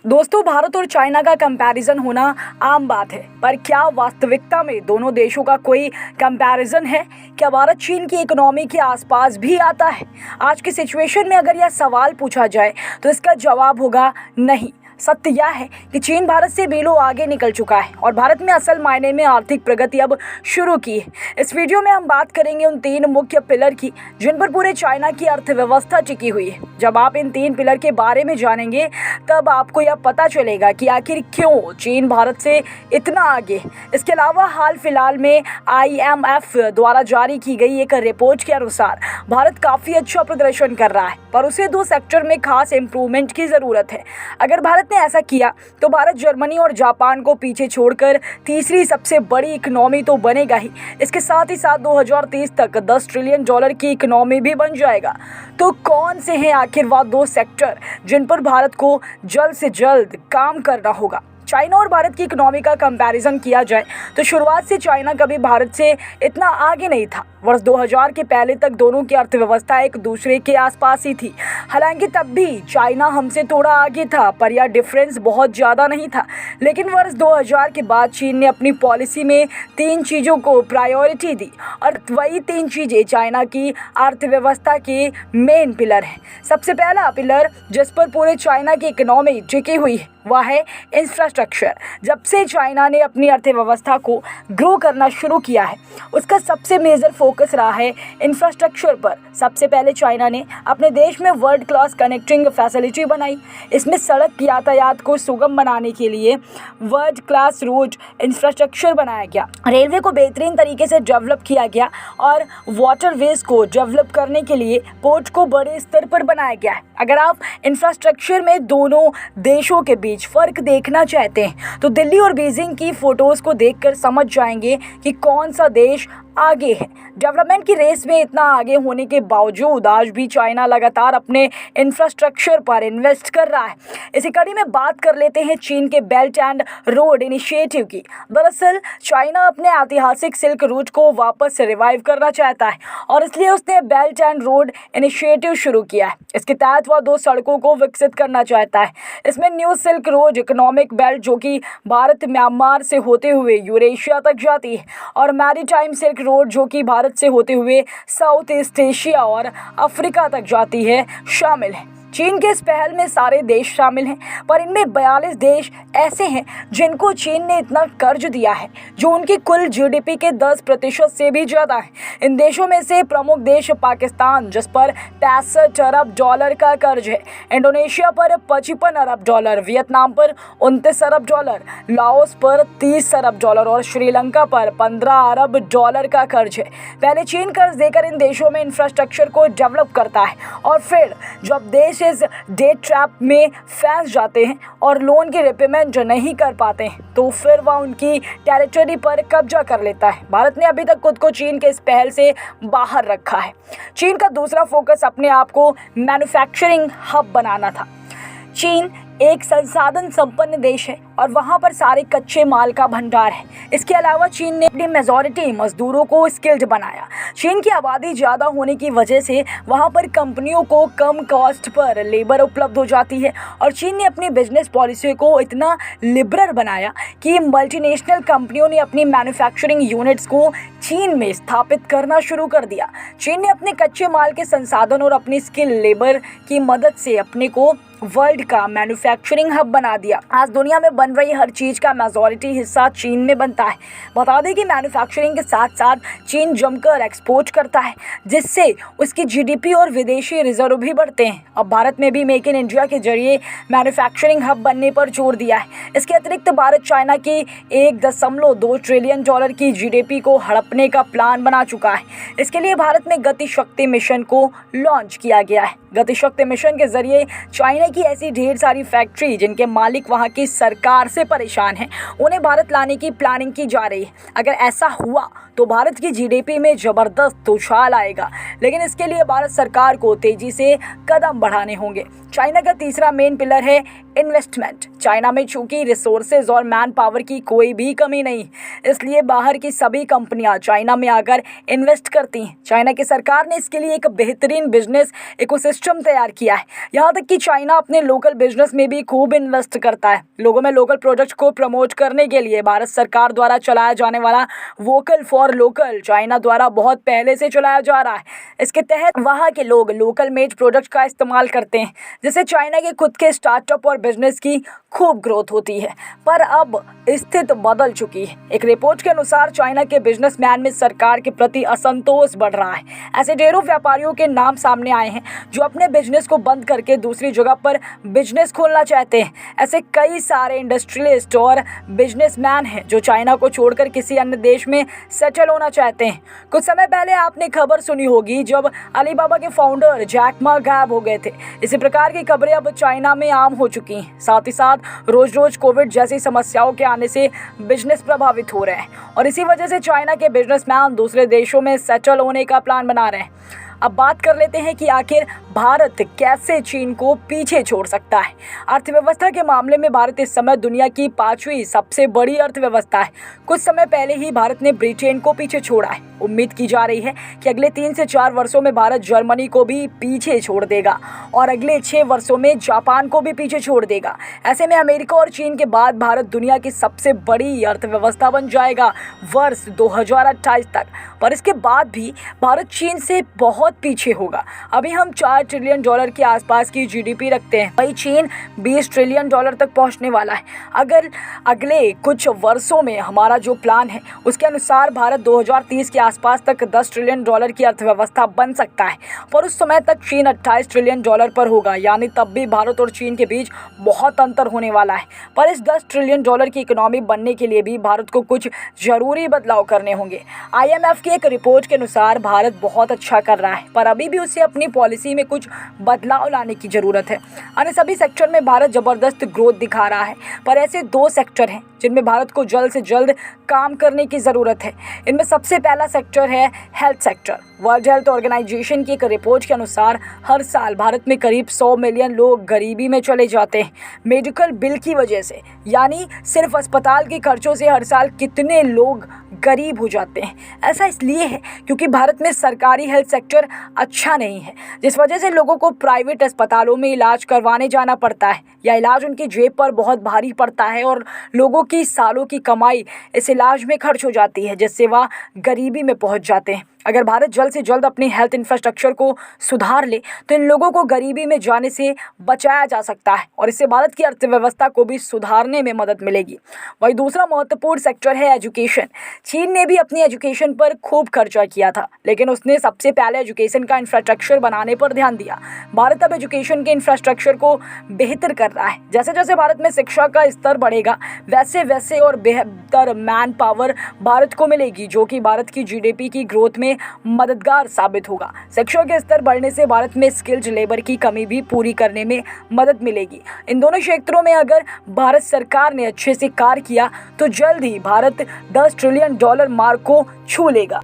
दोस्तों, भारत और चाइना का कंपैरिजन होना आम बात है, पर क्या वास्तविकता में दोनों देशों का कोई कंपैरिजन है? क्या भारत चीन की इकोनॉमी के आसपास भी आता है? आज की सिचुएशन में अगर यह सवाल पूछा जाए तो इसका जवाब होगा नहीं। सत्य यह है कि चीन भारत से बीलों आगे निकल चुका है और भारत में असल मायने में आर्थिक प्रगति अब शुरू की है। इस वीडियो में हम बात करेंगे उन 3 मुख्य पिलर की जिन पर पूरे चाइना की अर्थव्यवस्था टिकी हुई है। जब आप इन 3 पिलर के बारे में जानेंगे तब आपको यह पता चलेगा कि आखिर क्यों चीन भारत से इतना आगे है। इसके अलावा हाल फिलहाल में IMF द्वारा जारी की गई एक रिपोर्ट के अनुसार भारत काफ़ी अच्छा प्रदर्शन कर रहा है, पर उसे 2 सेक्टर में खास इम्प्रूवमेंट की ज़रूरत है। अगर भारत ने ऐसा किया तो भारत जर्मनी और जापान को पीछे छोड़कर तीसरी सबसे बड़ी इकोनॉमी तो बनेगा ही, इसके साथ ही साथ 2030 तक $10 ट्रिलियन की इकोनॉमी भी बन जाएगा। तो कौन से हैं आखिर वह 2 सेक्टर जिन पर भारत को जल्द से जल्द काम करना होगा? चाइना और भारत की इकोनॉमी का कंपैरिजन किया जाए तो शुरुआत से चाइना कभी भारत से इतना आगे नहीं था। वर्ष 2000 के पहले तक दोनों की अर्थव्यवस्था एक दूसरे के आसपास ही थी। हालांकि तब भी चाइना हमसे थोड़ा आगे था, पर यह डिफरेंस बहुत ज़्यादा नहीं था। लेकिन वर्ष 2000 के बाद चीन ने अपनी पॉलिसी में 3 चीज़ों को प्रायोरिटी दी और वही 3 चीज़ें चाइना की अर्थव्यवस्था के मेन पिलर हैं। सबसे पहला पिलर जिस पर पूरे चाइना की इकोनॉमी टिकी हुई है वह है इंफ्रास्ट्रक्चर। जब से चाइना ने अपनी अर्थव्यवस्था को ग्रो करना शुरू किया है उसका सबसे मेजर फोकस रहा है इंफ्रास्ट्रक्चर पर। सबसे पहले चाइना ने अपने देश में वर्ल्ड क्लास कनेक्टिंग फैसिलिटी बनाई। इसमें सड़क यातायात को सुगम बनाने के लिए वर्ल्ड क्लास रोड इंफ्रास्ट्रक्चर बनाया गया, रेलवे को बेहतरीन तरीके से डेवलप किया गया और वाटरवेज को डेवलप करने के लिए पोर्ट को बड़े स्तर पर बनाया गया है। अगर आप इंफ्रास्ट्रक्चर में दोनों देशों के बीच फ़र्क देखना चाहते हैं तो दिल्ली और बीजिंग की फ़ोटोज़ को देखकर समझ जाएंगे कि कौन सा देश आगे है। डेवलपमेंट की रेस में इतना आगे होने के बावजूद आज भी चाइना लगातार अपने इंफ्रास्ट्रक्चर पर इन्वेस्ट कर रहा है। इसी कड़ी में बात कर लेते हैं चीन के बेल्ट एंड रोड इनिशिएटिव की। दरअसल चाइना अपने ऐतिहासिक सिल्क रूट को वापस से रिवाइव करना चाहता है और इसलिए उसने बेल्ट एंड रोड इनिशिएटिव शुरू किया है। इसके तहत वह 2 सड़कों को विकसित करना चाहता है। इसमें new silk road economic belt जो कि भारत म्यांमार से होते हुए यूरेशिया तक जाती है और मैरीटाइम सिल्क रोड जो कि भारत से होते हुए साउथ ईस्ट एशिया और अफ्रीका तक जाती है शामिल है। चीन के इस पहल में सारे देश शामिल हैं, पर इनमें 42 देश ऐसे हैं जिनको चीन ने इतना कर्ज दिया है जो उनकी कुल GDP के 10% से भी ज़्यादा है। इन देशों में से प्रमुख देश पाकिस्तान जिस पर $65 अरब का कर्ज है, इंडोनेशिया पर $55 अरब, वियतनाम पर $29 अरब, लाओस पर $30 अरब और श्रीलंका पर $15 अरब का कर्ज है। पहले चीन कर्ज देकर इन देशों में इंफ्रास्ट्रक्चर को डेवलप करता है और फिर जब देश इस डेट ट्रैप में फंस जाते हैं और लोन की रिपेमेंट नहीं कर पाते हैं तो फिर वह उनकी टेरिटरी पर कब्जा कर लेता है। भारत ने अभी तक खुद को चीन के इस पहल से बाहर रखा है। चीन का दूसरा फोकस अपने आप को मैन्युफैक्चरिंग हब बनाना था। चीन एक संसाधन संपन्न देश है और वहाँ पर सारे कच्चे माल का भंडार है। इसके अलावा चीन ने अपनी मेजॉरिटी मजदूरों को स्किल्ड बनाया। चीन की आबादी ज़्यादा होने की वजह से वहाँ पर कंपनियों को कम कॉस्ट पर लेबर उपलब्ध हो जाती है और चीन ने अपनी बिजनेस पॉलिसी को इतना लिबरल बनाया कि मल्टीनेशनल कंपनियों ने अपनी मैन्युफैक्चरिंग यूनिट्स को चीन में स्थापित करना शुरू कर दिया। चीन ने अपने कच्चे माल के संसाधन और अपनी स्किल लेबर की मदद से अपने को वर्ल्ड का मैन्युफैक्चरिंग हब बना दिया। आज दुनिया में बन रही हर चीज़ का मेजॉरिटी हिस्सा चीन में बनता है। बता दें कि मैन्युफैक्चरिंग के साथ साथ चीन जमकर एक्सपोर्ट करता है जिससे उसकी GDP और विदेशी रिजर्व भी बढ़ते हैं। अब भारत में भी मेक इन इंडिया के जरिए मैन्युफैक्चरिंग हब बनने पर जोर दिया है। इसके अतिरिक्त भारत चाइना की $1.2 ट्रिलियन की GDP को हड़पने का प्लान बना चुका है। इसके लिए भारत में गति शक्ति मिशन को लॉन्च किया गया है। गति शक्ति मिशन के जरिए चाइना की ऐसी ढेर सारी फैक्ट्री जिनके मालिक वहां की सरकार से परेशान हैं उन्हें भारत लाने की प्लानिंग की जा रही है। अगर ऐसा हुआ तो भारत की GDP में ज़बरदस्त उछाल आएगा, लेकिन इसके लिए भारत सरकार को तेज़ी से कदम बढ़ाने होंगे। चाइना का तीसरा मेन पिलर है इन्वेस्टमेंट। चाइना में चूंकि रिसोर्सेज और मैन पावर की कोई भी कमी नहीं, इसलिए बाहर की सभी कंपनियां चाइना में आकर इन्वेस्ट करती हैं। चाइना की सरकार ने इसके लिए एक बेहतरीन बिजनेस इकोसिस्टम तैयार किया है। यहाँ तक कि चाइना अपने लोकल बिजनेस में भी खूब इन्वेस्ट करता है। लोगों में लोकल प्रोडक्ट्स को प्रमोट करने के लिए भारत सरकार द्वारा चलाया जाने वाला वोकल फॉर लोकल चाइना द्वारा बहुत पहले से चलाया जा रहा है। इसके तहत वहाँ के लोग लोकल मेड प्रोडक्ट्स का इस्तेमाल करते हैं, जिससे चाइना के खुद के स्टार्टअप और बिजनेस की खूब ग्रोथ होती है। पर अब स्थिति बदल चुकी है। एक रिपोर्ट के अनुसार चाइना के बिजनेसमैन में सरकार के प्रति असंतोष बढ़ रहा है। ऐसे ढेरों व्यापारियों के नाम सामने आए हैं जो अपने बिजनेस को बंद करके दूसरी जगह पर बिजनेस खोलना चाहते हैं। ऐसे कई सारे इंडस्ट्रियलिस्ट और बिजनेसमैन हैं जो चाइना को छोड़कर किसी अन्य देश में सेटल होना चाहते हैं। कुछ समय पहले आपने खबर सुनी होगी जब अलीबाबा के फाउंडर जैक मा गायब हो गए थे। इसी प्रकार की खबरें अब चाइना में आम हो चुकी हैं। साथ ही साथ रोज रोज कोविड जैसी समस्याओं के आने से बिजनेस प्रभावित हो रहे हैं और इसी वजह से चाइना के बिजनेसमैन दूसरे देशों में सेटल होने का प्लान बना रहे हैं। अब बात कर लेते हैं कि आखिर भारत कैसे चीन को पीछे छोड़ सकता है। अर्थव्यवस्था के मामले में भारत इस समय दुनिया की 5वीं सबसे बड़ी अर्थव्यवस्था है। कुछ समय पहले ही भारत ने ब्रिटेन को पीछे छोड़ा है। उम्मीद की जा रही है कि अगले 3 से 4 वर्षों में भारत जर्मनी को भी पीछे छोड़ देगा और अगले 6 वर्षों में जापान को भी पीछे छोड़ देगा। ऐसे में अमेरिका और चीन के बाद भारत दुनिया की सबसे बड़ी अर्थव्यवस्था बन जाएगा वर्ष 2028 तक। पर इसके बाद भी भारत चीन से बहुत पीछे होगा। अभी हम $4 ट्रिलियन के आसपास की जीडीपी रखते हैं, वही चीन $20 ट्रिलियन तक पहुंचने वाला है। अगर अगले कुछ वर्षों में हमारा जो प्लान है उसके अनुसार भारत 2030 के आसपास तक $10 ट्रिलियन की अर्थव्यवस्था बन सकता है। पर उस समय तक चीन $28 ट्रिलियन पर होगा, यानी तब भी भारत और चीन के बीच बहुत अंतर होने वाला है। पर इस $10 ट्रिलियन की इकोनॉमी बनने के लिए भी भारत को कुछ जरूरी बदलाव करने होंगे। IMF की एक रिपोर्ट के अनुसार भारत बहुत अच्छा कर रहा है, पर अभी भी उसे अपनी पॉलिसी में कुछ बदलाव लाने की ज़रूरत है। अन्य सभी सेक्टर में भारत ज़बरदस्त ग्रोथ दिखा रहा है, पर ऐसे 2 सेक्टर हैं जिनमें भारत को जल्द से जल्द काम करने की ज़रूरत है। इनमें सबसे पहला सेक्टर है health sector. World health organization की एक रिपोर्ट के अनुसार हर साल भारत में करीब 100 मिलियन लोग गरीबी में चले जाते हैं मेडिकल बिल की वजह से। यानी सिर्फ अस्पताल के खर्चों से हर साल कितने लोग गरीब हो जाते हैं। ऐसा इसलिए है क्योंकि भारत में सरकारी हेल्थ सेक्टर अच्छा नहीं है, जिस वजह से लोगों को प्राइवेट अस्पतालों में इलाज करवाने जाना पड़ता है या इलाज उनकी जेब पर बहुत भारी पड़ता है और लोगों की सालों की कमाई इस इलाज में खर्च हो जाती है, जिससे वह गरीबी में पहुंच जाते हैं। अगर भारत जल्द से जल्द अपनी हेल्थ इंफ्रास्ट्रक्चर को सुधार ले तो इन लोगों को गरीबी में जाने से बचाया जा सकता है और इससे भारत की अर्थव्यवस्था को भी सुधारने में मदद मिलेगी। वही दूसरा महत्वपूर्ण सेक्टर है एजुकेशन। चीन ने भी अपनी एजुकेशन पर खूब खर्चा किया था, लेकिन उसने सबसे पहले एजुकेशन का इंफ्रास्ट्रक्चर बनाने पर ध्यान दिया। भारत अब एजुकेशन के इंफ्रास्ट्रक्चर को बेहतर कर रहा है। जैसे जैसे भारत में शिक्षा का स्तर बढ़ेगा वैसे वैसे और बेहतर मैन पावर भारत को मिलेगी, जो कि भारत की GDP की ग्रोथ में मददगार साबित होगा। शिक्षा के स्तर बढ़ने से भारत में स्किल्ड लेबर की कमी भी पूरी करने में मदद मिलेगी। इन दोनों क्षेत्रों में अगर भारत सरकार ने अच्छे से कार्य किया तो जल्द ही भारत $10 ट्रिलियन मार्क को छू लेगा।